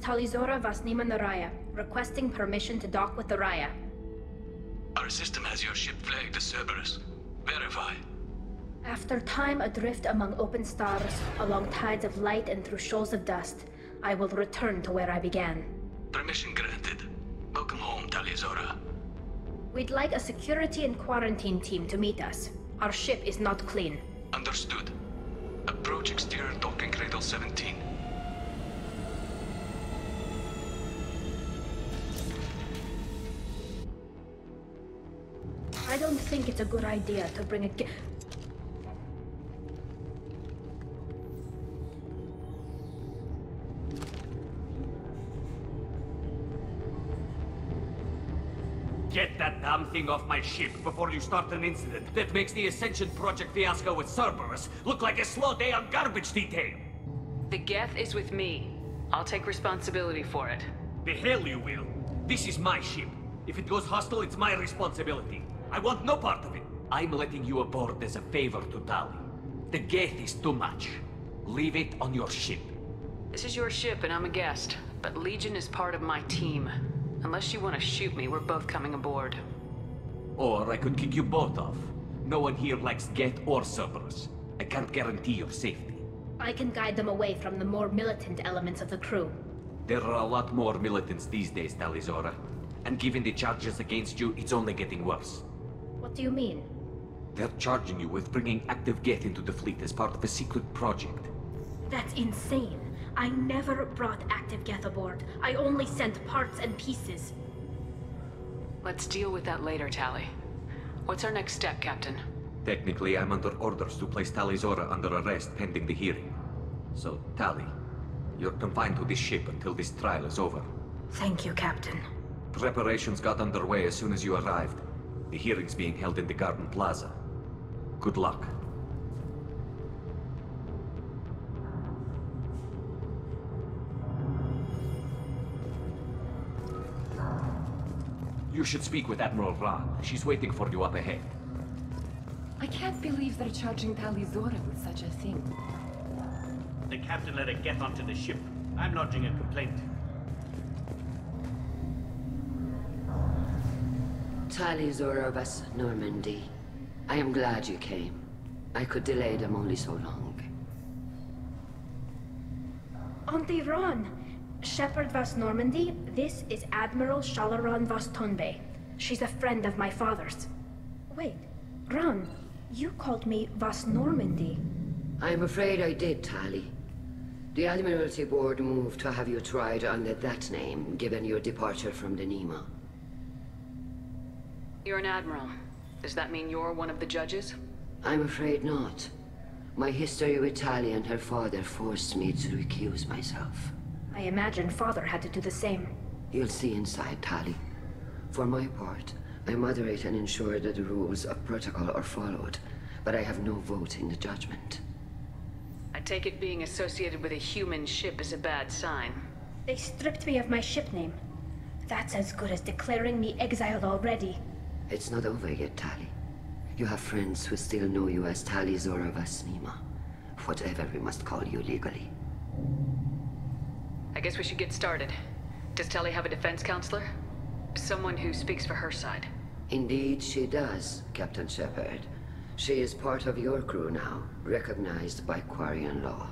Tali'zorah Vasnima Naraya, requesting permission to dock with the Raya. Our system has your ship flagged as Cerberus. Verify. After time adrift among open stars, along tides of light and through shoals of dust, I will return to where I began. Permission granted. Welcome home, Tali'zorah. We'd like a security and quarantine team to meet us. Our ship is not clean. Understood. Approach exterior docking cradle 17. I don't think it's a good idea to bring a Get that damn thing off my ship before you start an incident that makes the Ascension Project fiasco with Cerberus look like a slow day on garbage detail. The Geth is with me. I'll take responsibility for it. The hell you will. This is my ship. If it goes hostile, it's my responsibility. I want no part of it. I'm letting you aboard as a favor to Tali. The Geth is too much. Leave it on your ship. This is your ship and I'm a guest, but Legion is part of my team. Unless you want to shoot me, we're both coming aboard. Or I could kick you both off. No one here likes Geth or Cerberus. I can't guarantee your safety. I can guide them away from the more militant elements of the crew. There are a lot more militants these days, Tali'zorah. And given the charges against you, it's only getting worse. What do you mean? They're charging you with bringing active Geth into the fleet as part of a secret project. That's insane. I never brought active Geth aboard. I only sent parts and pieces. Let's deal with that later, Tali. What's our next step, Captain? Technically, I'm under orders to place Tali'zorah under arrest pending the hearing. So, Tali, you're confined to this ship until this trial is over. Thank you, Captain. Preparations got underway as soon as you arrived. The hearing's being held in the Garden Plaza. Good luck. You should speak with Admiral Ran. She's waiting for you up ahead. I can't believe they're charging Tali'zorah with such a thing. The captain let it get onto the ship. I'm lodging a complaint. Tali'zorah vas Normandy. I am glad you came. I could delay them only so long. Auntie Ron! Shepherd Vas Normandy, this is Admiral Shalaran Vas Tonbe. She's a friend of my father's. Wait, Ron, you called me Vas Normandy. I'm afraid I did, Tali. The Admiralty Board moved to have you tried under that name, given your departure from the Nima. You're an admiral. Does that mean you're one of the judges? I'm afraid not. My history with Tali and her father forced me to recuse myself. I imagine father had to do the same. You'll see inside, Tali. For my part, I moderate and ensure that the rules of protocol are followed, but I have no vote in the judgment. I take it being associated with a human ship is a bad sign. They stripped me of my ship name. That's as good as declaring me exiled already. It's not over yet, Tali. You have friends who still know you as Tali'zorah vas Nima. Whatever we must call you legally. I guess we should get started. Does Tali have a defense counselor? Someone who speaks for her side. Indeed she does, Captain Shepard. She is part of your crew now, recognized by Quarian law.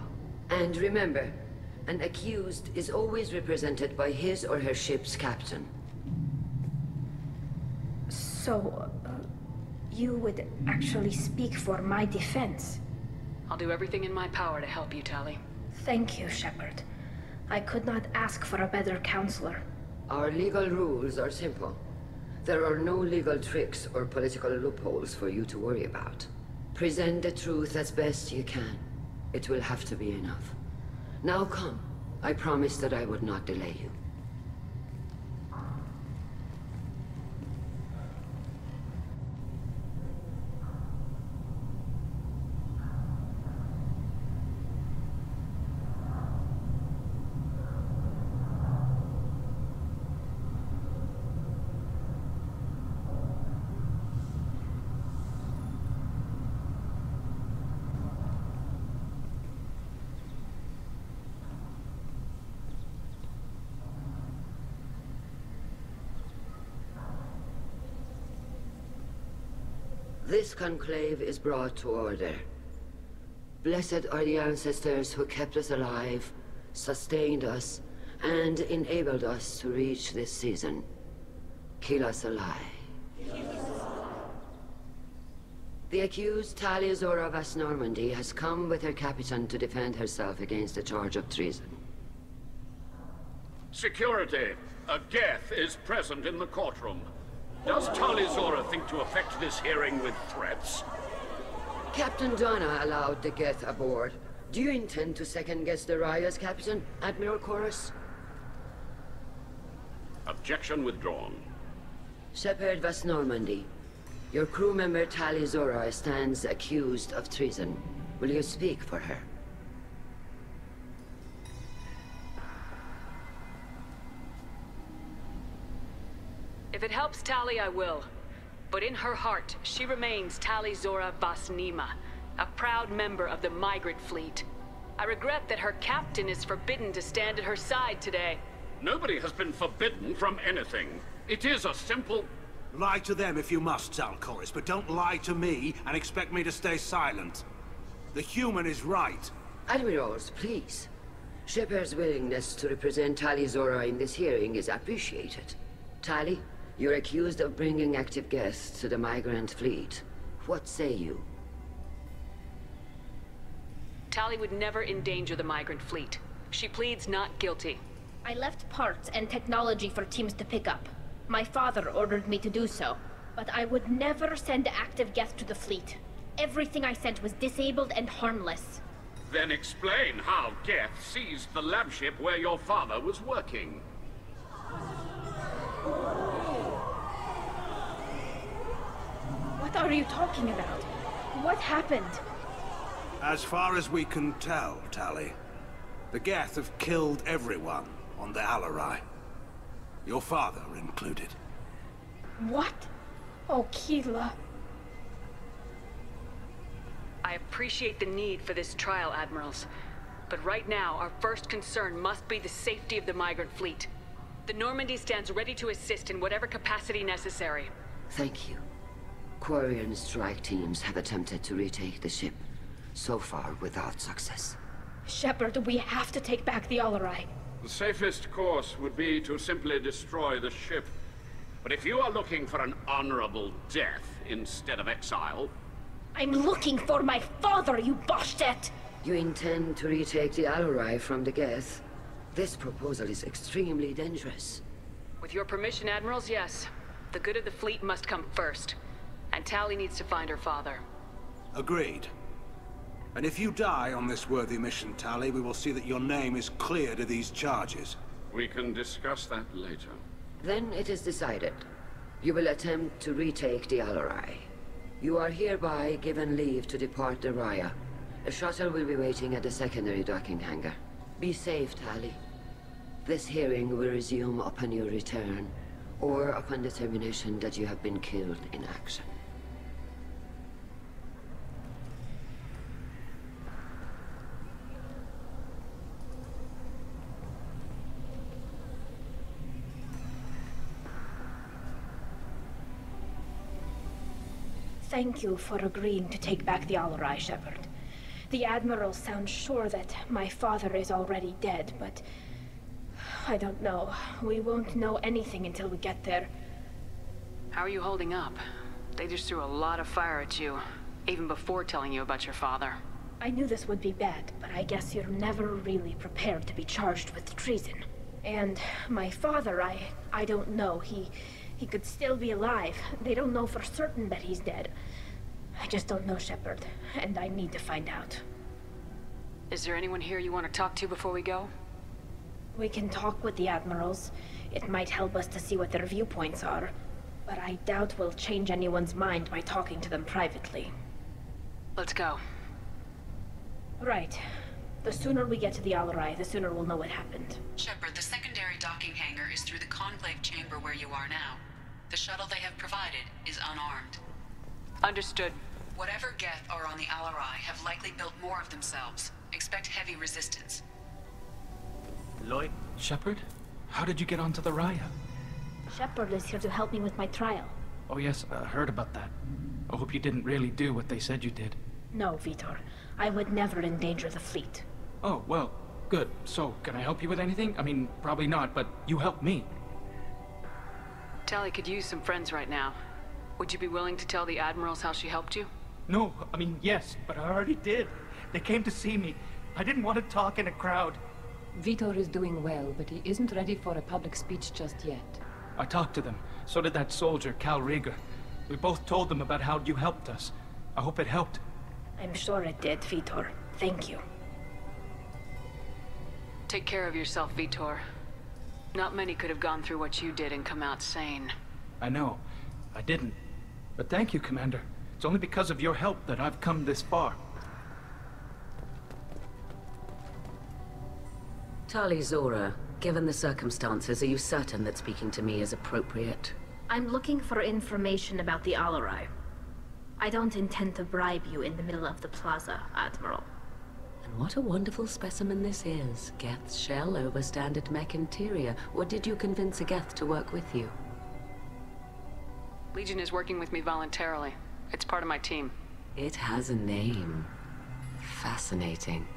And remember, an accused is always represented by his or her ship's captain. So, you would actually speak for my defense? I'll do everything in my power to help you, Tali. Thank you, Shepard. I could not ask for a better counselor. Our legal rules are simple. There are no legal tricks or political loopholes for you to worry about. Present the truth as best you can. It will have to be enough. Now come. I promised that I would not delay you. This conclave is brought to order. Blessed are the ancestors who kept us alive, sustained us, and enabled us to reach this season. Keep us alive. The accused Tali'zorah of Normandy has come with her captain to defend herself against a charge of treason. Security! A Geth is present in the courtroom. Does Tali'zorah think to effect this hearing with threats? Captain Donna allowed the Geth aboard. Do you intend to second-guess the Raya's captain, Admiral Chorus? Objection withdrawn. Shepard Vas Normandy, your crew member Tali'zorah stands accused of treason. Will you speak for her? If it helps Tali, I will. But in her heart, she remains Tali'zorah Vas Nima, a proud member of the migrant fleet. I regret that her captain is forbidden to stand at her side today. Nobody has been forbidden from anything. It is a simple... Lie to them if you must, Zalcoris, but don't lie to me and expect me to stay silent. The human is right. Admirals, please. Shepard's willingness to represent Tali'zorah in this hearing is appreciated. Tali, you're accused of bringing active guests to the migrant fleet. What say you? Tali would never endanger the migrant fleet. She pleads not guilty. I left parts and technology for teams to pick up. My father ordered me to do so, but I would never send active guests to the fleet. Everything I sent was disabled and harmless. Then explain how Geth seized the lab ship where your father was working. What are you talking about? What happened? As far as we can tell, Tali, the Geth have killed everyone on the Alarai. Your father included. What? Oh, Keela. I appreciate the need for this trial, Admirals. But right now, our first concern must be the safety of the migrant fleet. The Normandy stands ready to assist in whatever capacity necessary. Thank you. Quarian strike teams have attempted to retake the ship, so far without success. Shepard, we have to take back the Alarai. The safest course would be to simply destroy the ship. But if you are looking for an honorable death instead of exile... I'm looking for my father, you bastet! You intend to retake the Alarai from the Geth? This proposal is extremely dangerous. With your permission, Admirals, yes. The good of the fleet must come first. And Tali needs to find her father. Agreed. And if you die on this worthy mission, Tali, we will see that your name is cleared of these charges. We can discuss that later. Then it is decided. You will attempt to retake the Alarai. You are hereby given leave to depart the Raya. A shuttle will be waiting at the secondary docking hangar. Be safe, Tali. This hearing will resume upon your return, or upon determination that you have been killed in action. Thank you for agreeing to take back the Alarai, Shepard. The Admiral sounds sure that my father is already dead, but... I don't know. We won't know anything until we get there. How are you holding up? They just threw a lot of fire at you, even before telling you about your father. I knew this would be bad, but I guess you're never really prepared to be charged with treason. And my father, I don't know. He could still be alive. They don't know for certain that he's dead. I just don't know, Shepard, and I need to find out. Is there anyone here you want to talk to before we go? We can talk with the Admirals. It might help us to see what their viewpoints are. But I doubt we'll change anyone's mind by talking to them privately. Let's go. Right. The sooner we get to the Alarai, the sooner we'll know what happened. Shepard, the secondary docking hangar is through the conclave chamber where you are now. The shuttle they have provided is unarmed. Understood. Whatever Geth are on the Alarai have likely built more of themselves. Expect heavy resistance. Lloyd? Shepard? How did you get onto the Raya? Shepard is here to help me with my trial. Oh yes, I heard about that. I hope you didn't really do what they said you did. No, Vitor. I would never endanger the fleet. Oh, well, good. So, can I help you with anything? I mean, probably not, but you helped me. Tali could use some friends right now. Would you be willing to tell the Admirals how she helped you? No, I mean, yes, but I already did. They came to see me. I didn't want to talk in a crowd. Vitor is doing well, but he isn't ready for a public speech just yet. I talked to them. So did that soldier, Cal Rieger. We both told them about how you helped us. I hope it helped. I'm sure it did, Vitor. Thank you. Take care of yourself, Vitor. Not many could have gone through what you did and come out sane. I know. I didn't. But thank you, Commander. It's only because of your help that I've come this far. Tali'zorah, given the circumstances, are you certain that speaking to me is appropriate? I'm looking for information about the Alarai. I don't intend to bribe you in the middle of the plaza, Admiral. And what a wonderful specimen this is. Geth's shell over standard mech interior. Or did you convince a Geth to work with you? Legion is working with me voluntarily. It's part of my team. It has a name. Fascinating.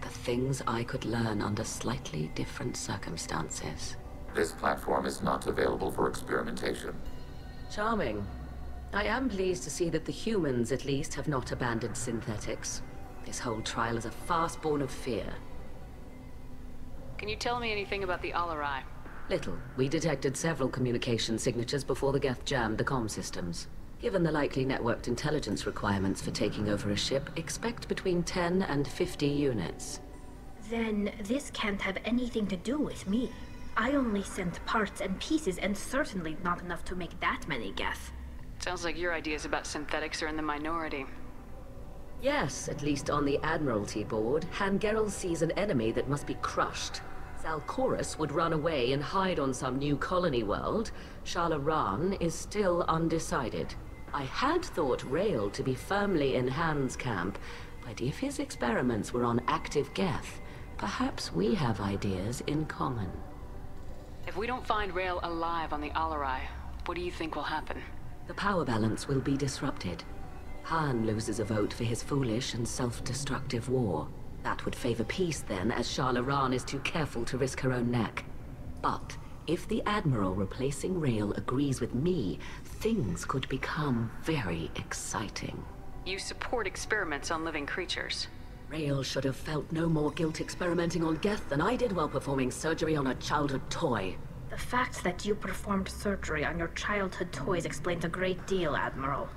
The things I could learn under slightly different circumstances. This platform is not available for experimentation. Charming. I am pleased to see that the humans, at least, have not abandoned synthetics. This whole trial is a farce born of fear. Can you tell me anything about the Alarai? Little. We detected several communication signatures before the Geth jammed the comm systems. Given the likely networked intelligence requirements for taking over a ship, expect between 10 and 50 units. Then this can't have anything to do with me. I only sent parts and pieces, and certainly not enough to make that many Geth. Sounds like your ideas about synthetics are in the minority. Yes, at least on the Admiralty board, Hangerel sees an enemy that must be crushed. Zal'Koris would run away and hide on some new colony world. Shalaran is still undecided. I had thought Rael to be firmly in Han's camp, but if his experiments were on active Geth, perhaps we have ideas in common. If we don't find Rael alive on the Alarai, what do you think will happen? The power balance will be disrupted. Han loses a vote for his foolish and self-destructive war. That would favor peace then, as Shalaran is too careful to risk her own neck. But if the Admiral replacing Rael agrees with me, things could become very exciting. You support experiments on living creatures. Rael should have felt no more guilt experimenting on Geth than I did while performing surgery on a childhood toy. The fact that you performed surgery on your childhood toys explains a great deal, Admiral.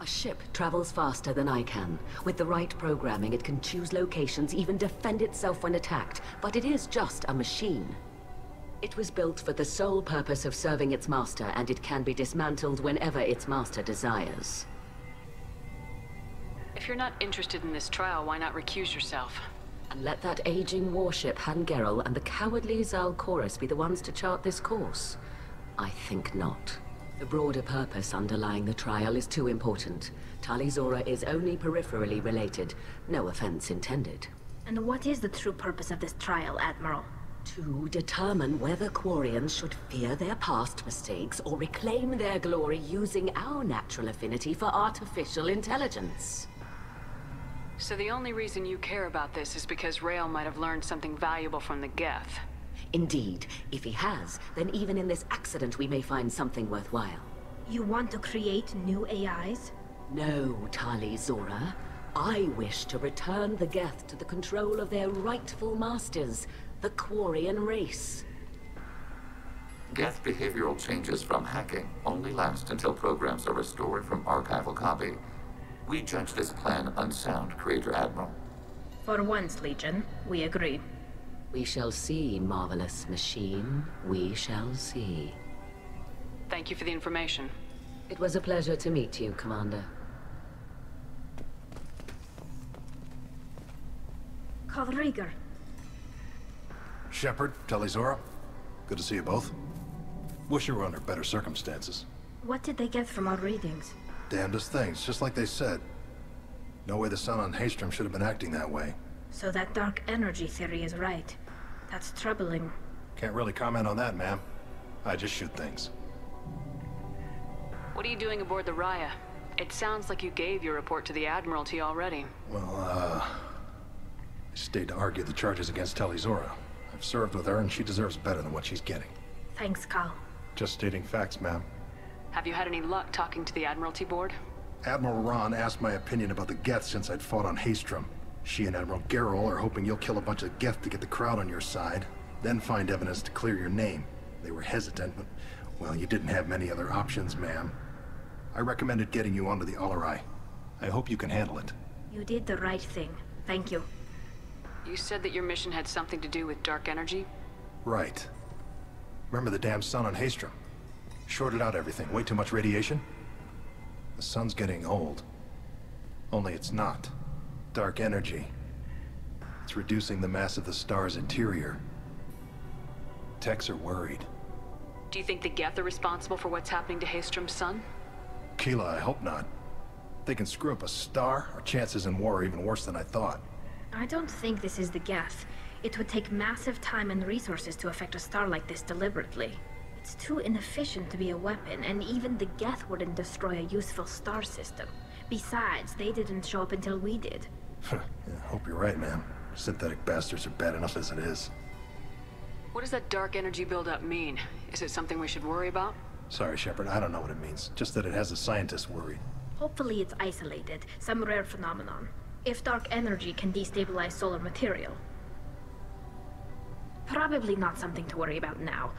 A ship travels faster than I can. With the right programming, it can choose locations, even defend itself when attacked. But it is just a machine. It was built for the sole purpose of serving its master, and it can be dismantled whenever its master desires. If you're not interested in this trial, why not recuse yourself? And let that aging warship Hangerel and the cowardly Zal'Koris be the ones to chart this course? I think not. The broader purpose underlying the trial is too important. Tali'zorah is only peripherally related. No offense intended. And what is the true purpose of this trial, Admiral? To determine whether Quarians should fear their past mistakes or reclaim their glory using our natural affinity for artificial intelligence. So the only reason you care about this is because Rael might have learned something valuable from the Geth. Indeed. If he has, then even in this accident we may find something worthwhile. You want to create new AIs? No, Tali'zorah. I wish to return the Geth to the control of their rightful masters, the Quarian race. Geth behavioral changes from hacking only last until programs are restored from archival copy. We judge this plan unsound, Creator Admiral. For once, Legion, we agree. We shall see, marvelous machine. We shall see. Thank you for the information. It was a pleasure to meet you, Commander. Call Rieger. Shepard, Tali'zorah. Good to see you both. Wish you were under better circumstances. What did they get from our readings? Damnedest things, just like they said. No way the sun on Haystrom should have been acting that way. So that dark energy theory is right. That's troubling. Can't really comment on that, ma'am. I just shoot things. What are you doing aboard the Raya? It sounds like you gave your report to the Admiralty already. Well, I stayed to argue the charges against Tali'zorah. I've served with her, and she deserves better than what she's getting. Thanks, Cal. Just stating facts, ma'am. Have you had any luck talking to the Admiralty board? Admiral Ron asked my opinion about the Geth since I'd fought on Haestrom. She and Admiral Gerrel are hoping you'll kill a bunch of Geth to get the crowd on your side, then find evidence to clear your name. They were hesitant, but, well, you didn't have many other options, ma'am. I recommended getting you onto the Alarai. I hope you can handle it. You did the right thing. Thank you. You said that your mission had something to do with dark energy? Right. Remember the damn sun on Haestrom? Shorted out everything. Way too much radiation? The sun's getting old. Only it's not. Dark energy. It's reducing the mass of the star's interior. Techs are worried. Do you think the Geth are responsible for what's happening to Haestrom's sun? Keela, I hope not. If they can screw up a star, our chances in war are even worse than I thought. I don't think this is the Geth. It would take massive time and resources to affect a star like this deliberately. It's too inefficient to be a weapon, and even the Geth wouldn't destroy a useful star system. Besides, they didn't show up until we did. Yeah, hope you're right, man. Synthetic bastards are bad enough as it is. What does that dark energy buildup mean? Is it something we should worry about? Sorry, Shepard, I don't know what it means. Just that it has the scientists worried. Hopefully it's isolated, some rare phenomenon. If dark energy can destabilize solar material. Probably not something to worry about now.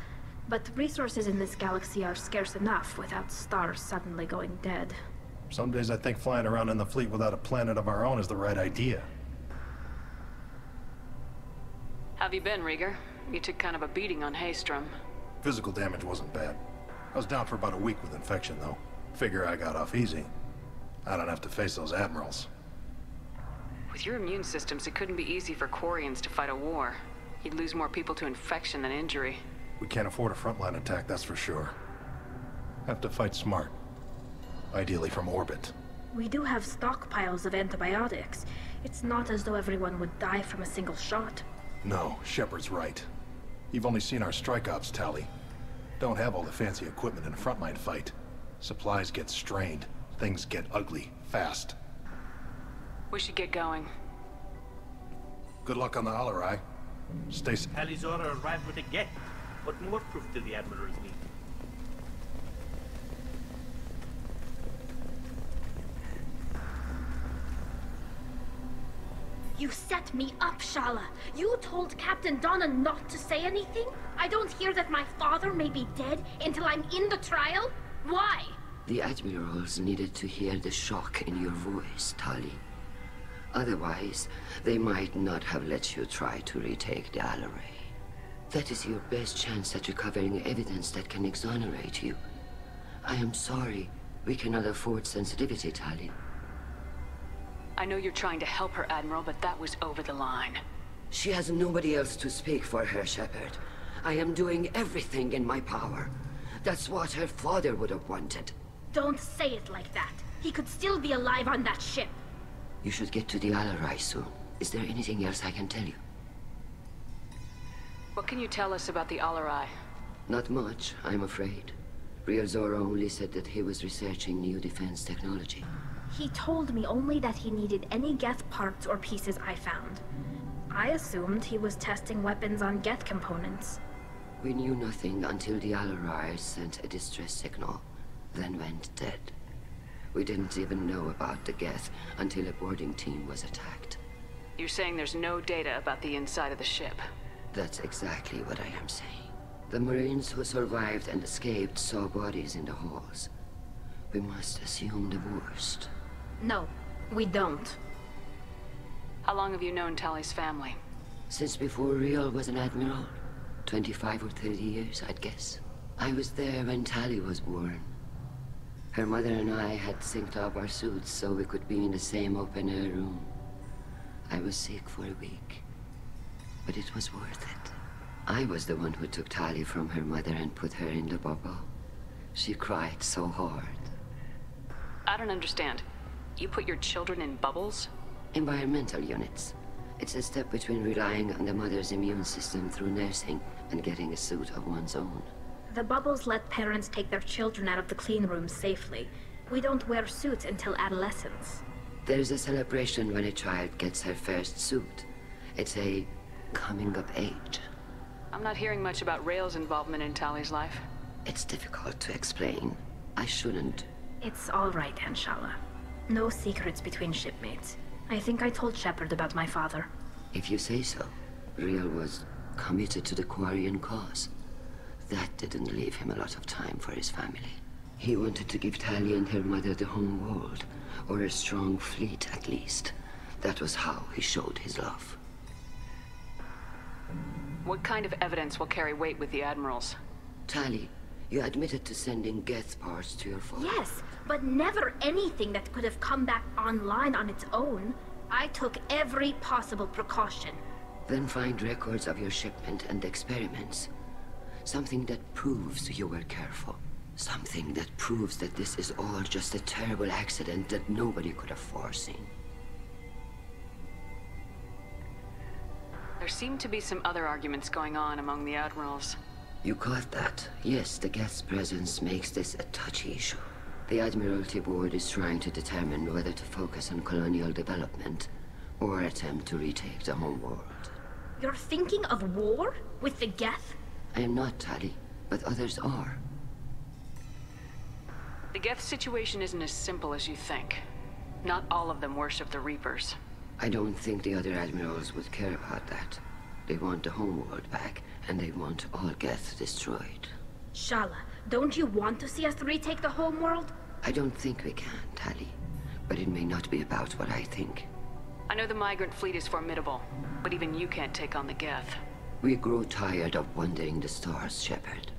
But resources in this galaxy are scarce enough without stars suddenly going dead. Some days I think flying around in the fleet without a planet of our own is the right idea. How have you been, Rieger? You took kind of a beating on Haestrom. Physical damage wasn't bad. I was down for about a week with infection, though. Figure I got off easy. I don't have to face those admirals. With your immune systems, it couldn't be easy for Quarians to fight a war. You'd lose more people to infection than injury. We can't afford a frontline attack, that's for sure. Have to fight smart. Ideally from orbit. We do have stockpiles of antibiotics. It's not as though everyone would die from a single shot. No, Shepard's right. You've only seen our strike ops, Tali. Don't have all the fancy equipment in a frontline fight. Supplies get strained. Things get ugly, fast. We should get going. Good luck on the Alarai. Stay safe. Tali'zorah arrived with a Geth. What more proof do the Admirals need? You set me up, Shala. You told Captain Donna not to say anything? I don't hear that my father may be dead until I'm in the trial? Why? The Admirals needed to hear the shock in your voice, Tali. Otherwise, they might not have let you try to retake the Alarai. That is your best chance at recovering evidence that can exonerate you. I am sorry. We cannot afford sensitivity, Tali. I know you're trying to help her, Admiral, but that was over the line. She has nobody else to speak for her, Shepard. I am doing everything in my power. That's what her father would have wanted. Don't say it like that. He could still be alive on that ship. You should get to the Alarai soon. Is there anything else I can tell you? What can you tell us about the Alarai? Not much, I'm afraid. Tali'zorah only said that he was researching new defense technology. He told me only that he needed any Geth parts or pieces I found. I assumed he was testing weapons on Geth components. We knew nothing until the Alarai sent a distress signal, then went dead. We didn't even know about the Geth until a boarding team was attacked. You're saying there's no data about the inside of the ship? That's exactly what I am saying. The Marines who survived and escaped saw bodies in the halls. We must assume the worst. No, we don't. How long have you known Tali's family? Since before Riel was an admiral. 25 or 30 years, I'd guess. I was there when Tali was born. Her mother and I had synced up our suits so we could be in the same open-air room. I was sick for a week, but it was worth it. I was the one who took Tali from her mother and put her in the bubble. She cried so hard. I don't understand. You put your children in bubbles? Environmental units. It's a step between relying on the mother's immune system through nursing and getting a suit of one's own. The bubbles let parents take their children out of the clean rooms safely. We don't wear suits until adolescence. There's a celebration when a child gets her first suit. It's a coming of age. I'm not hearing much about Rael's involvement in Tali's life. It's difficult to explain. I shouldn't. It's all right, Anshala. No secrets between shipmates. I think I told Shepard about my father. If you say so. Rael was committed to the Quarian cause. That didn't leave him a lot of time for his family. He wanted to give Tali and her mother the home world, or a strong fleet at least. That was how he showed his love. What kind of evidence will carry weight with the Admirals? Tali, you admitted to sending Geth parts to your father. Yes, but never anything that could have come back online on its own. I took every possible precaution. Then find records of your shipment and experiments. Something that proves you were careful. Something that proves that this is all just a terrible accident that nobody could have foreseen. There seem to be some other arguments going on among the Admirals. You caught that. Yes, the Geth's presence makes this a touchy issue. The Admiralty Board is trying to determine whether to focus on colonial development or attempt to retake the home world. You're thinking of war? With the Geth? I am not, Tali, but others are. The Geth situation isn't as simple as you think. Not all of them worship the Reapers. I don't think the other Admirals would care about that. They want the homeworld back, and they want all Geth destroyed. Shala, don't you want to see us retake the homeworld? I don't think we can, Tali. But it may not be about what I think. I know the migrant fleet is formidable, but even you can't take on the Geth. We grow tired of wandering the stars, Shepard.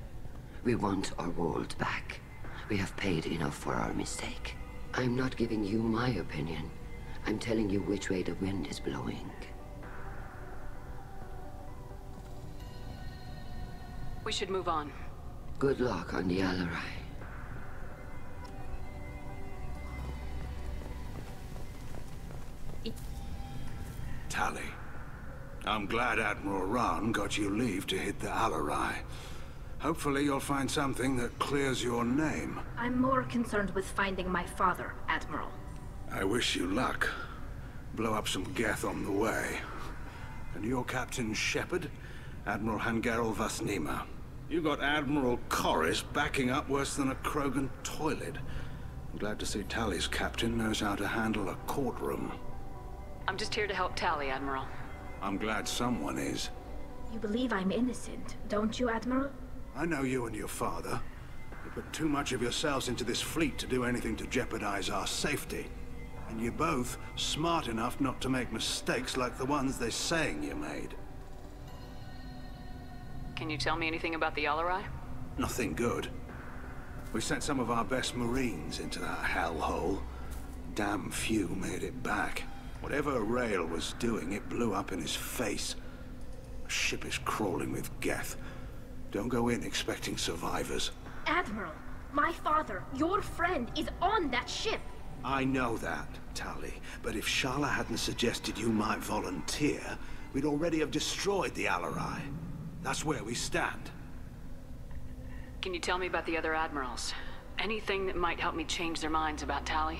We want our world back. We have paid enough for our mistake. I'm not giving you my opinion. I'm telling you which way the wind is blowing. We should move on. Good luck on the Alarai. Tali, I'm glad Admiral Rahn got you leave to hit the Alarai. Hopefully you'll find something that clears your name. I'm more concerned with finding my father, Admiral. I wish you luck. Blow up some Geth on the way. And you're Captain Shepard, Admiral Hangarel Vasnima. You got Admiral Corris backing up worse than a Krogan toilet. I'm glad to see Tali's captain knows how to handle a courtroom. I'm just here to help Tali, Admiral. I'm glad someone is. You believe I'm innocent, don't you, Admiral? I know you and your father. You put too much of yourselves into this fleet to do anything to jeopardize our safety. And you're both smart enough not to make mistakes like the ones they're saying you made. Can you tell me anything about the Alarai? Nothing good. We sent some of our best Marines into that hellhole. Damn few made it back. Whatever Rael was doing, it blew up in his face. The ship is crawling with Geth. Don't go in expecting survivors. Admiral, my father, your friend, is on that ship. I know that, Tali, but if Shala hadn't suggested you might volunteer, we'd already have destroyed the Alarai. That's where we stand. Can you tell me about the other Admirals? Anything that might help me change their minds about Tali?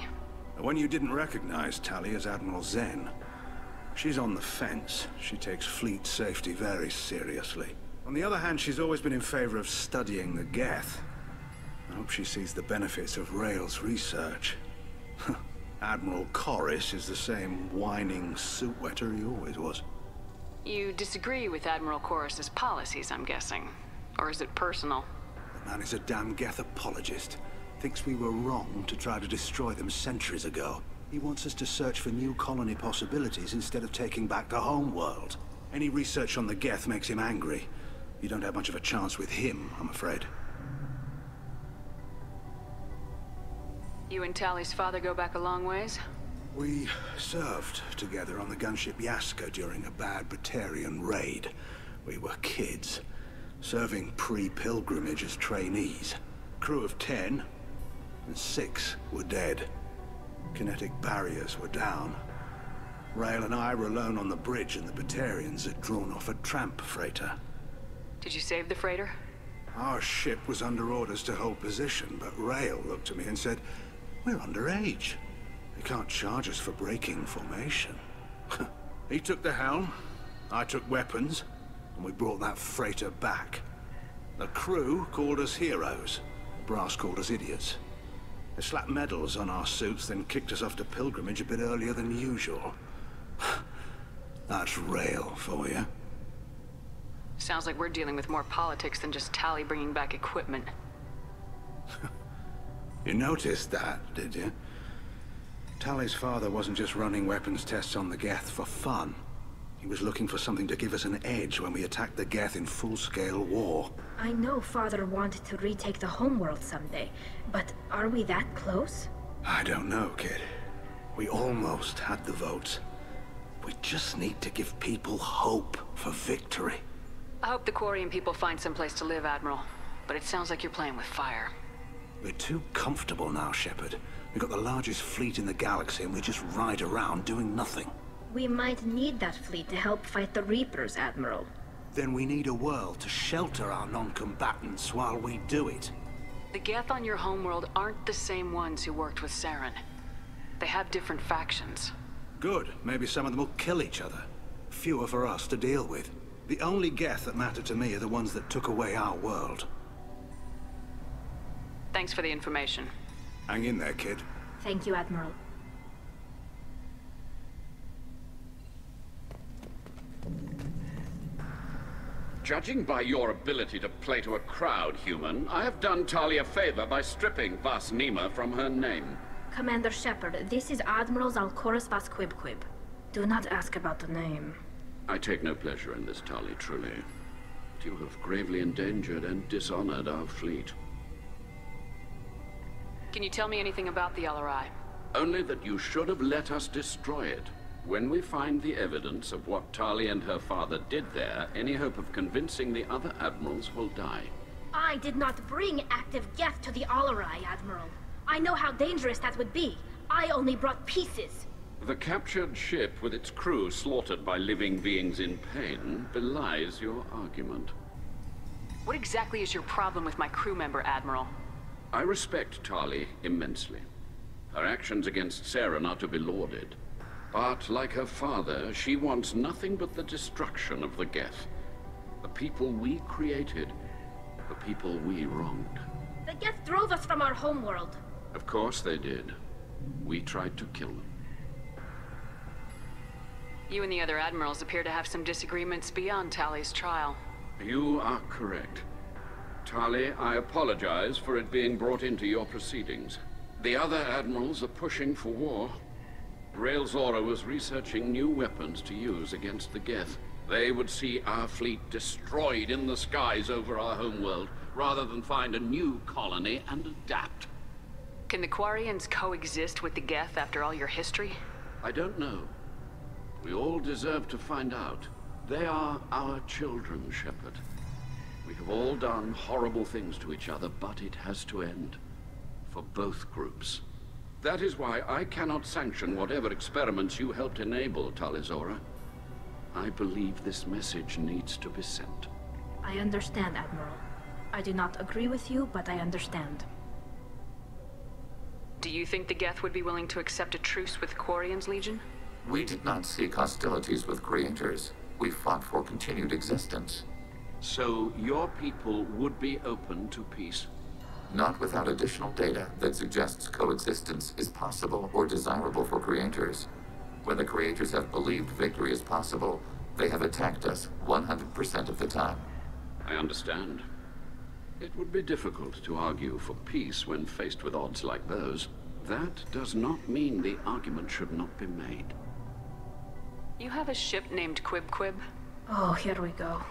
The one you didn't recognize, Tali, is Admiral Zen. She's on the fence. She takes fleet safety very seriously. On the other hand, she's always been in favor of studying the Geth. I hope she sees the benefits of Rael's research. Admiral Corris is the same whining suit-wetter he always was. You disagree with Admiral Corris's policies, I'm guessing. Or is it personal? The man is a damn Geth apologist. Thinks we were wrong to try to destroy them centuries ago. He wants us to search for new colony possibilities instead of taking back the home world. Any research on the Geth makes him angry. You don't have much of a chance with him, I'm afraid. You and Tali's father go back a long ways? We served together on the gunship Yaska during a bad Batarian raid. We were kids, serving pre-pilgrimage as trainees. Crew of 10, and 6 were dead. Kinetic barriers were down. Rael and I were alone on the bridge, and the Batarians had drawn off a tramp freighter. Did you save the freighter? Our ship was under orders to hold position, but Rail looked at me and said, "We're underage. They can't charge us for breaking formation." He took the helm, I took weapons, and we brought that freighter back. The crew called us heroes. Brass called us idiots. They slapped medals on our suits, then kicked us off to pilgrimage a bit earlier than usual. That's Rail for you. Sounds like we're dealing with more politics than just Tali bringing back equipment. You noticed that, did you? Tali's father wasn't just running weapons tests on the Geth for fun. He was looking for something to give us an edge when we attacked the Geth in full-scale war. I know Father wanted to retake the homeworld someday, but are we that close? I don't know, kid. We almost had the votes. We just need to give people hope for victory. I hope the Quarian people find some place to live, Admiral. But it sounds like you're playing with fire. We're too comfortable now, Shepard. We've got the largest fleet in the galaxy and we just ride around doing nothing. We might need that fleet to help fight the Reapers, Admiral. Then we need a world to shelter our non-combatants while we do it. The Geth on your homeworld aren't the same ones who worked with Saren. They have different factions. Good. Maybe some of them will kill each other. Fewer for us to deal with. The only Geth that matter to me are the ones that took away our world. Thanks for the information. Hang in there, kid. Thank you, Admiral. Judging by your ability to play to a crowd, human, I have done Tali a favor by stripping Vas Nima from her name. Commander Shepard, this is Admiral Zalkoris Vas Quibquib. Do not ask about the name. I take no pleasure in this, Tali, truly. But you have gravely endangered and dishonored our fleet. Can you tell me anything about the LRI? Only that you should have let us destroy it. When we find the evidence of what Tali and her father did there, any hope of convincing the other admirals will die. I did not bring active Geth to the LRI, Admiral. I know how dangerous that would be. I only brought pieces. The captured ship with its crew slaughtered by living beings in pain belies your argument. What exactly is your problem with my crew member, Admiral? I respect Tali immensely. Her actions against Saren are to be lauded. But like her father, she wants nothing but the destruction of the Geth. The people we created, the people we wronged. The Geth drove us from our homeworld. Of course they did. We tried to kill them. You and the other admirals appear to have some disagreements beyond Tali's trial. You are correct. Tali, I apologize for it being brought into your proceedings. The other admirals are pushing for war. Tali'zorah was researching new weapons to use against the Geth. They would see our fleet destroyed in the skies over our homeworld, rather than find a new colony and adapt. Can the Quarians coexist with the Geth after all your history? I don't know. We all deserve to find out. They are our children, Shepard. We have all done horrible things to each other, but it has to end. For both groups. That is why I cannot sanction whatever experiments you helped enable, Tali'zorah. I believe this message needs to be sent. I understand, Admiral. I do not agree with you, but I understand. Do you think the Geth would be willing to accept a truce with Quarian's Legion? We did not seek hostilities with creators. We fought for continued existence. So your people would be open to peace? Not without additional data that suggests coexistence is possible or desirable for creators. When the creators have believed victory is possible, they have attacked us 100% of the time. I understand. It would be difficult to argue for peace when faced with odds like those. That does not mean the argument should not be made. You have a ship named Quibquib? Oh, here we go.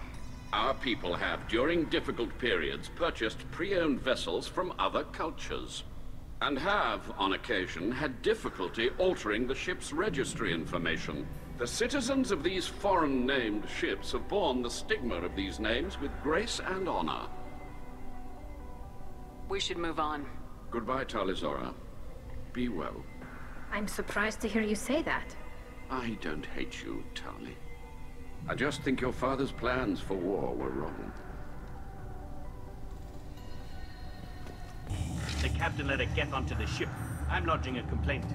Our people have, during difficult periods, purchased pre-owned vessels from other cultures. And have, on occasion, had difficulty altering the ship's registry information. The citizens of these foreign-named ships have borne the stigma of these names with grace and honor. We should move on. Goodbye, Tali'zorah. Be well. I'm surprised to hear you say that. I don't hate you, Tali. I just think your father's plans for war were wrong. The captain let a Geth onto the ship. I'm lodging a complaint.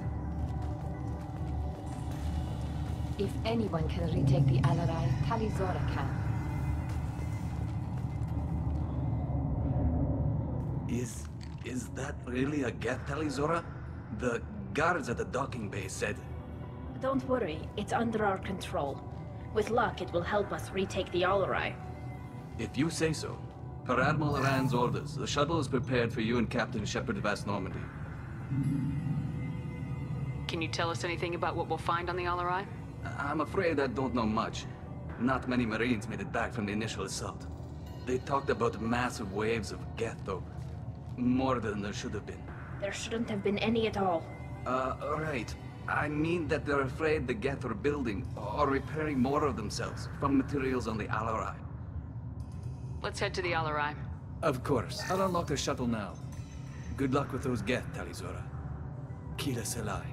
If anyone can retake the Alarai, Tali'zorah can. Is that really a Geth, Tali'zorah? The guards at the docking bay said... Don't worry, it's under our control. With luck, it will help us retake the Alarai. If you say so. Per Admiral Rand's orders, the shuttle is prepared for you and Captain Shepard of Normandy. Can you tell us anything about what we'll find on the Alarai? I'm afraid I don't know much. Not many Marines made it back from the initial assault. They talked about massive waves of Geth, though. More than there should have been. There shouldn't have been any at all. Right. I mean that they're afraid the Geth are building or repairing more of themselves from materials on the Alarai. Let's head to the Alarai. Of course. I'll unlock the shuttle now. Good luck with those Geth, Tali'zorah. Kila Selai.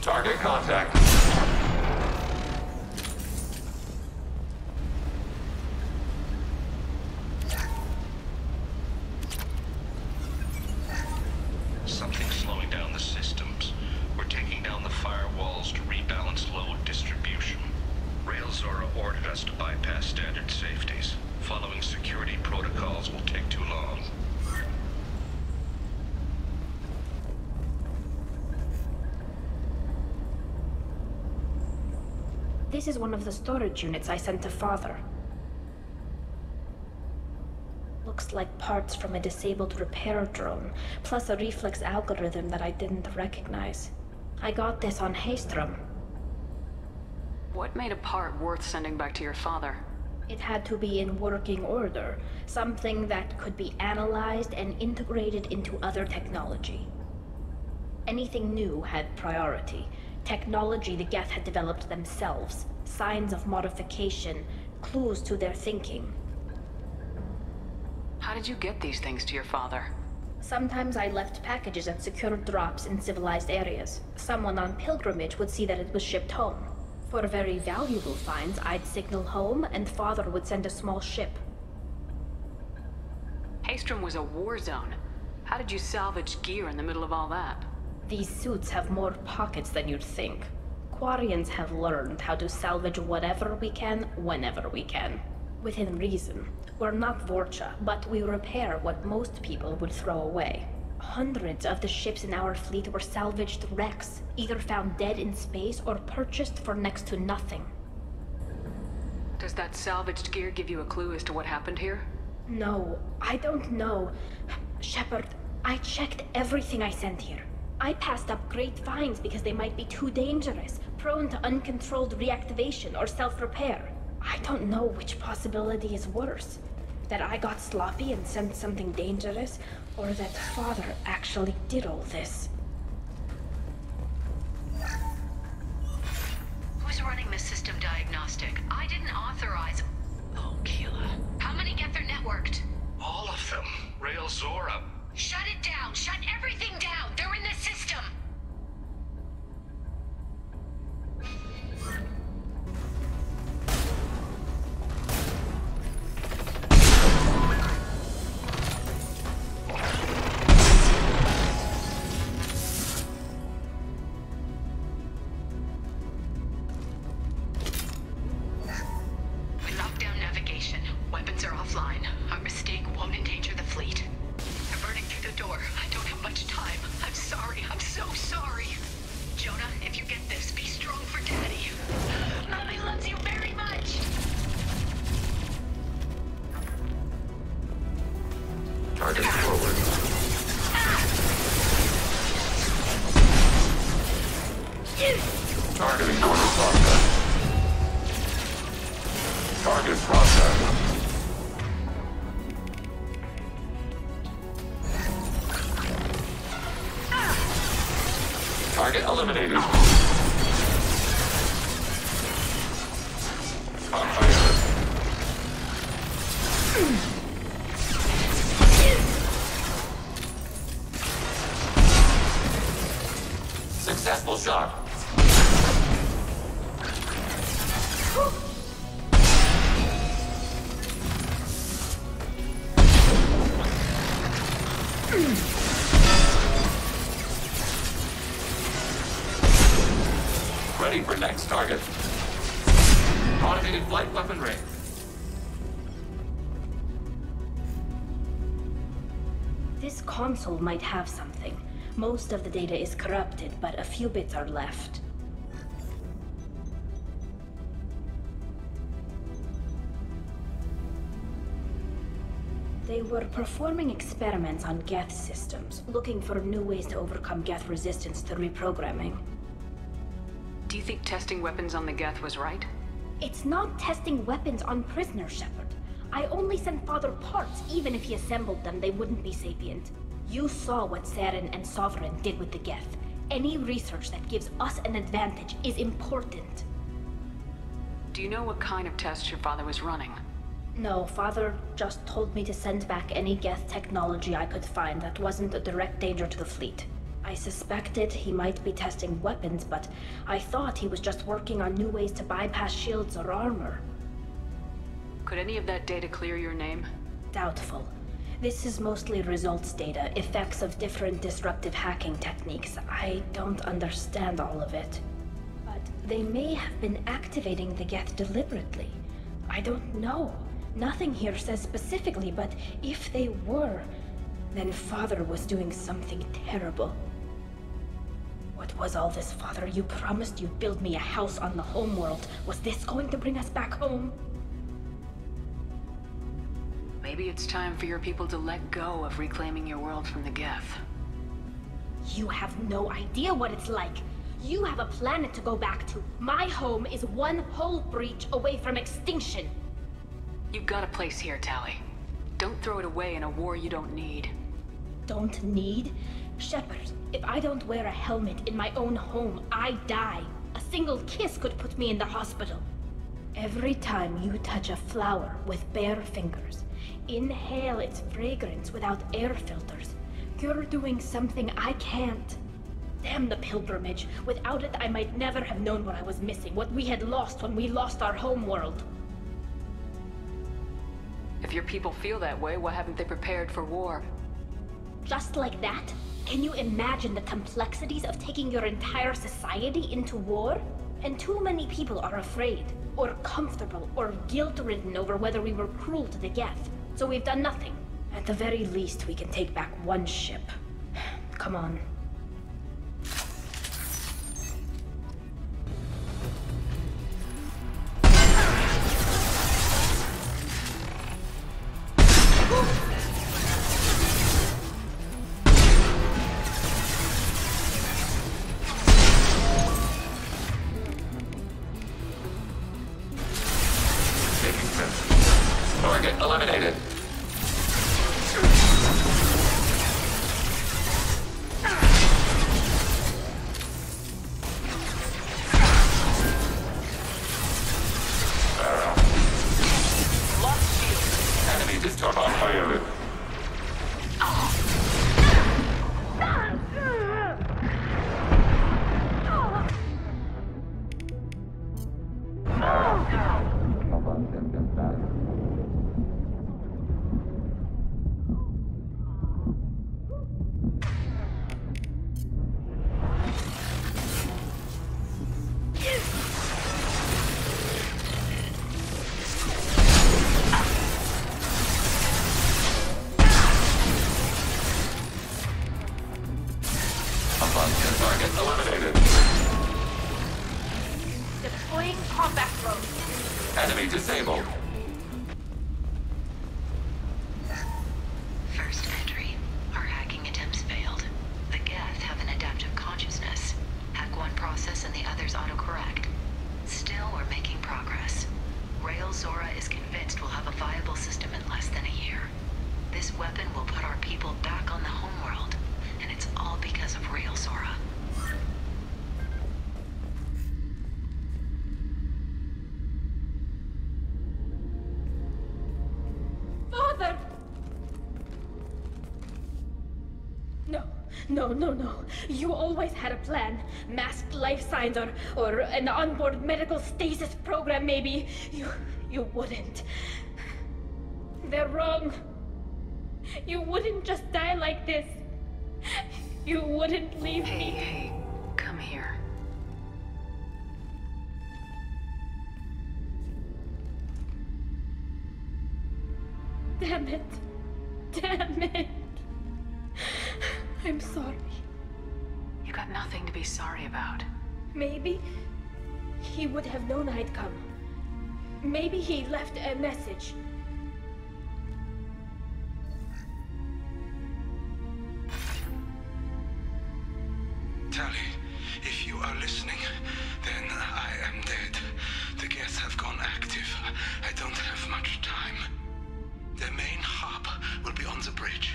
Target contact. Something's slowing down the systems. We're taking down the firewalls to rebalance load distribution. Tali'zorah ordered us to bypass standard safeties. Following security protocols will take too long. This is one of the storage units I sent to Father. Looks like parts from a disabled repair drone, plus a reflex algorithm that I didn't recognize. I got this on Haestrom. What made a part worth sending back to your father? It had to be in working order, something that could be analyzed and integrated into other technology. Anything new had priority. Technology the Geth had developed themselves, signs of modification, clues to their thinking. How did you get these things to your father? Sometimes I left packages at secure drops in civilized areas. Someone on pilgrimage would see that it was shipped home. For very valuable finds, I'd signal home, and Father would send a small ship. Haestrom was a war zone. How did you salvage gear in the middle of all that? These suits have more pockets than you'd think. Quarians have learned how to salvage whatever we can, whenever we can. Within reason. We're not Vorcha, but we repair what most people would throw away. Hundreds of the ships in our fleet were salvaged wrecks, either found dead in space or purchased for next to nothing. Does that salvaged gear give you a clue as to what happened here? No, I don't know. Shepard, I checked everything I sent here. I passed up great finds because they might be too dangerous, prone to uncontrolled reactivation or self-repair. I don't know which possibility is worse. That I got sloppy and sent something dangerous, or that Father actually did all this. Who's running the system diagnostic? I didn't authorize... Oh, Keela. How many Geth are networked? All of them. Tali'zorah. Shut it down! Shut everything down! They're in the system! We locked down navigation. Weapons are offline. Targeting order process. Target process. Target eliminated. On fire. Successful shot. Ready for next target. Automated flight weaponry. This console might have something. Most of the data is corrupted, but a few bits are left. They were performing experiments on Geth systems, looking for new ways to overcome Geth resistance to reprogramming. Do you think testing weapons on the Geth was right? It's not testing weapons on prisoners, Shepard. I only sent Father parts. Even if he assembled them, they wouldn't be sapient. You saw what Saren and Sovereign did with the Geth. Any research that gives us an advantage is important. Do you know what kind of tests your father was running? No, Father just told me to send back any Geth technology I could find that wasn't a direct danger to the fleet. I suspected he might be testing weapons, but I thought he was just working on new ways to bypass shields or armor. Could any of that data clear your name? Doubtful. This is mostly results data, effects of different disruptive hacking techniques. I don't understand all of it. But they may have been activating the Geth deliberately. I don't know. Nothing here says specifically, but if they were, then Father was doing something terrible. What was all this, Father? You promised you'd build me a house on the homeworld. Was this going to bring us back home? Maybe it's time for your people to let go of reclaiming your world from the Geth. You have no idea what it's like. You have a planet to go back to. My home is one hull breach away from extinction. You've got a place here, Tali. Don't throw it away in a war you don't need. Don't need? Shepard, if I don't wear a helmet in my own home, I die. A single kiss could put me in the hospital. Every time you touch a flower with bare fingers, inhale its fragrance without air filters, you're doing something I can't. Damn the pilgrimage. Without it, I might never have known what I was missing, what we had lost when we lost our homeworld. If your people feel that way, why haven't they prepared for war? Just like that? Can you imagine the complexities of taking your entire society into war? And too many people are afraid, or comfortable, or guilt-ridden over whether we were cruel to the Geth. So we've done nothing. At the very least, we can take back one ship. Come on. Target eliminated. Enemy discharge on fire. Target eliminated. Deploying combat drone. Enemy disabled. First entry. Our hacking attempts failed. The Geth have an adaptive consciousness. Hack one process and the others autocorrect. No, no, no. You always had a plan. Masked life signs or an onboard medical stasis program, maybe. You wouldn't. They're wrong. You wouldn't just die like this. You wouldn't leave me. Hey, come here. Damn it. Damn it. I'm sorry. You got nothing to be sorry about. Maybe he would have known I'd come. Maybe he left a message. Tali, if you are listening, then I am dead. The Geth have gone active. I don't have much time. Their main hub will be on the bridge.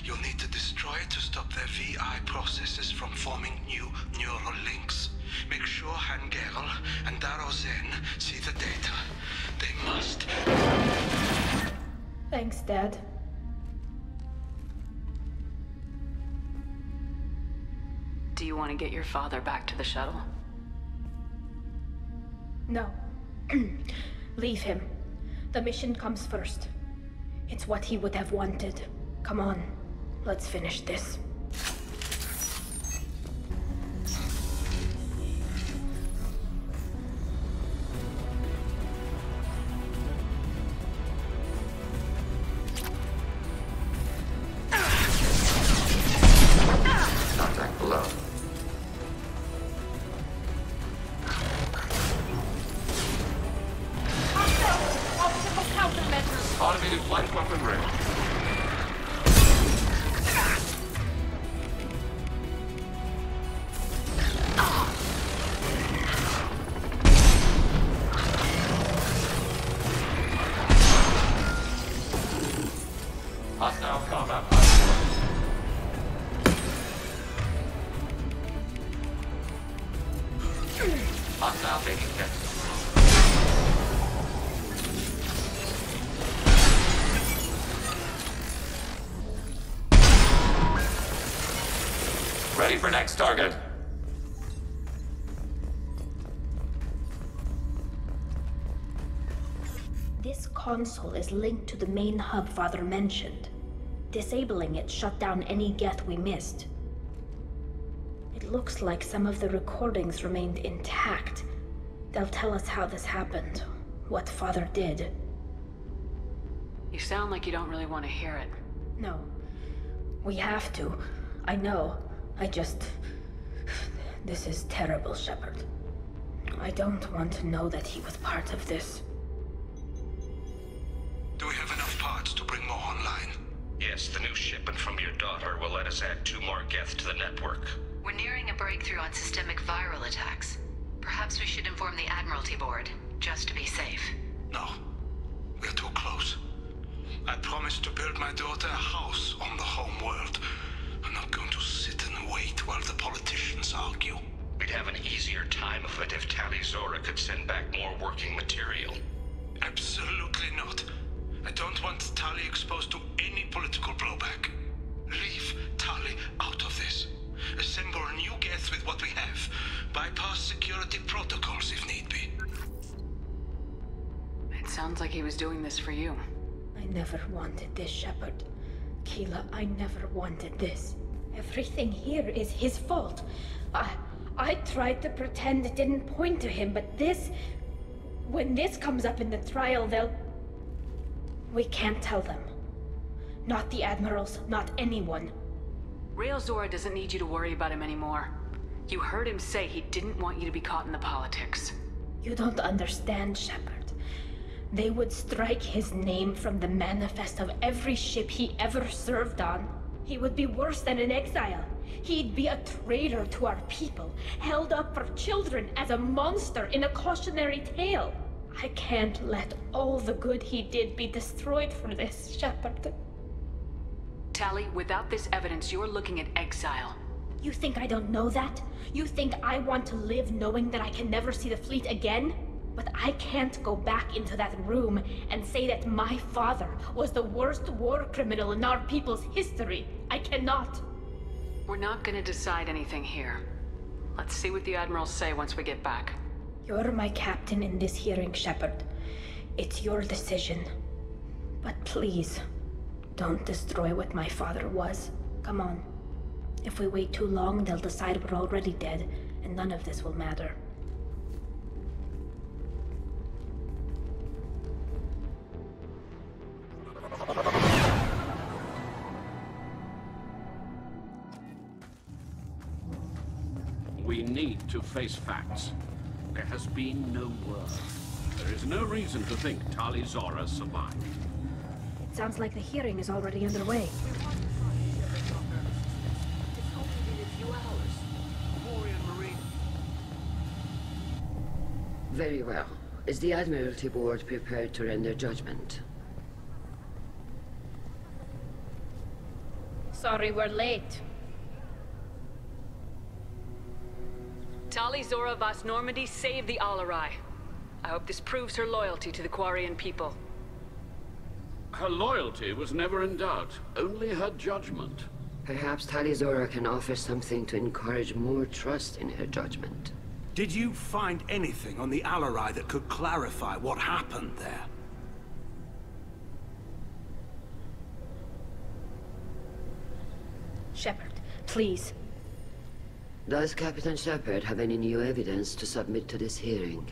You'll need to destroy it to stop their VI processes from forming new neural links. Make sure Han-Gerel and Daro Zen see the data. They must. Thanks, Dad. Do you want to get your father back to the shuttle? No. Leave him. The mission comes first. It's what he would have wanted. Come on, let's finish this. Contact below. Automated flight weapon ready. Hostile combat. Hostile taking hits. Ready for next target. This console is linked to the main hub Father mentioned. Disabling it shut down any Geth we missed. It looks like some of the recordings remained intact. They'll tell us how this happened, what Father did. You sound like you don't really want to hear it. No. We have to. I know. This is terrible, Shepard. I don't want to know that he was part of this. Do we have enough parts to bring more online? Yes, the new shipment from your daughter will let us add 2 more Geth to the network. We're nearing a breakthrough on systemic viral attacks. Perhaps we should inform the Admiralty Board, just to be safe. No. We're too close. I promised to build my daughter a house on the home world. I'm not going to sit and wait while the politicians argue. We'd have an easier time of it if Tali'zorah could send back more working material. Absolutely not. I don't want Tali exposed to any political blowback. Leave Tali out of this. Assemble new Geth with what we have. Bypass security protocols if need be. It sounds like he was doing this for you. I never wanted this, Shepard. Keela, I never wanted this. Everything here is his fault. I tried to pretend it didn't point to him, but this... When this comes up in the trial, they'll... We can't tell them. Not the Admirals, not anyone. Tali'zorah doesn't need you to worry about him anymore. You heard him say he didn't want you to be caught in the politics. You don't understand, Shepard. They would strike his name from the manifest of every ship he ever served on. He would be worse than an exile. He'd be a traitor to our people, held up for children as a monster in a cautionary tale. I can't let all the good he did be destroyed for this, Shepard. Tali, without this evidence, you're looking at exile. You think I don't know that? You think I want to live knowing that I can never see the fleet again? But I can't go back into that room and say that my father was the worst war criminal in our people's history. I cannot. We're not gonna decide anything here. Let's see what the Admirals say once we get back. You're my captain in this hearing, Shepard. It's your decision. But please, don't destroy what my father was. Come on. If we wait too long, they'll decide we're already dead, and none of this will matter. We need to face facts. There has been no word. There is no reason to think Tali'zorah survived. It sounds like the hearing is already underway. Very well. Is the Admiralty Board prepared to render judgment? Sorry we're late. Tali'zorah Vas Normandy saved the Alarai. I hope this proves her loyalty to the Quarian people. Her loyalty was never in doubt, only her judgment. Perhaps Tali'zorah can offer something to encourage more trust in her judgment. Did you find anything on the Alarai that could clarify what happened there? Shepard, please. Does Captain Shepard have any new evidence to submit to this hearing?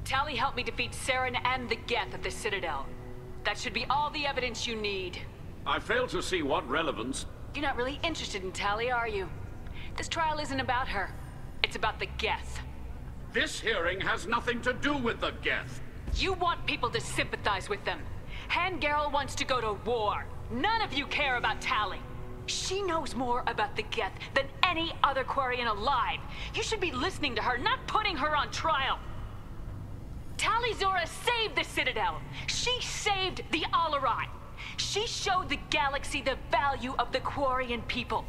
Tali helped me defeat Saren and the Geth at the Citadel. That should be all the evidence you need. I fail to see what relevance... You're not really interested in Tali, are you? This trial isn't about her. It's about the Geth. This hearing has nothing to do with the Geth. You want people to sympathize with them. Han Garel wants to go to war. None of you care about Tali. She knows more about the Geth than any other Quarian alive. You should be listening to her, not putting her on trial. Tali'zorah saved the Citadel. She saved the Alarai. She showed the galaxy the value of the Quarian people.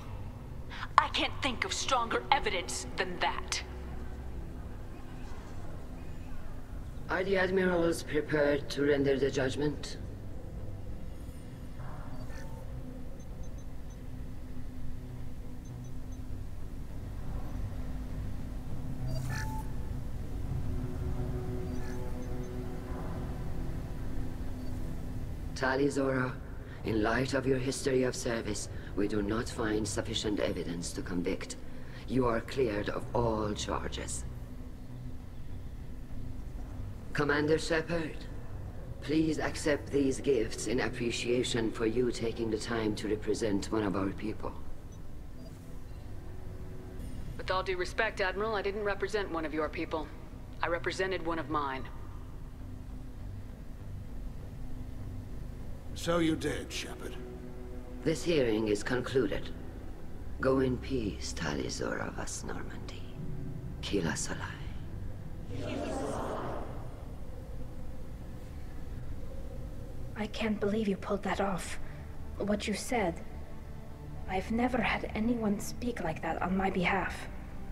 I can't think of stronger evidence than that. Are the Admirals prepared to render the judgment? Tali'zorah, in light of your history of service, we do not find sufficient evidence to convict. You are cleared of all charges. Commander Shepard, please accept these gifts in appreciation for you taking the time to represent one of our people. With all due respect, Admiral, I didn't represent one of your people. I represented one of mine. So you did, Shepard. This hearing is concluded. Go in peace, Tali'zorah Vas Normandy. Kila Salai. I can't believe you pulled that off. What you said. I've never had anyone speak like that on my behalf.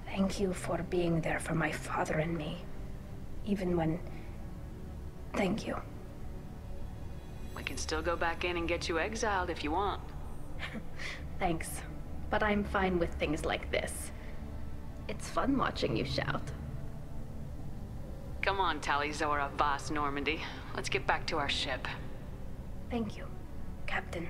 Thank you for being there for my father and me. Even when... Thank you. We can still go back in and get you exiled if you want. Thanks. But I'm fine with things like this. It's fun watching you shout. Come on, Tali'zorah Vas Normandy. Let's get back to our ship. Thank you, Captain.